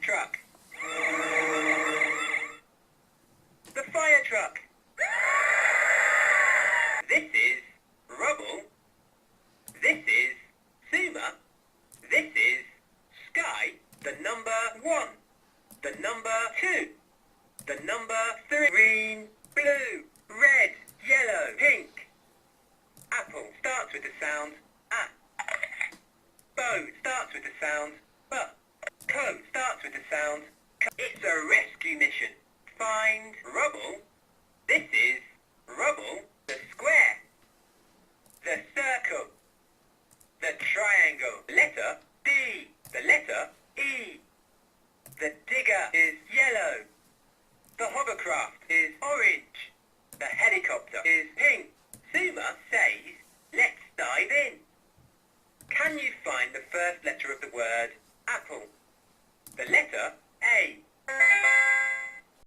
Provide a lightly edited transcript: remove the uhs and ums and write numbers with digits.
Truck. The fire truck. This is rubble. This is Suma. This is sky. The number 1. The number 2. The number 3. Green, blue, red, yellow, pink. Apple starts with the sound A. Boat starts with the sound B. Coat starts with the sound C. It's a rescue mission. Find rubble. This is rubble. The square. The circle. The triangle. Letter D. The letter E. The digger is yellow. The hovercraft is orange. The helicopter is pink. Suma says, let's dive in. Can you find the first letter of the word apple? The letter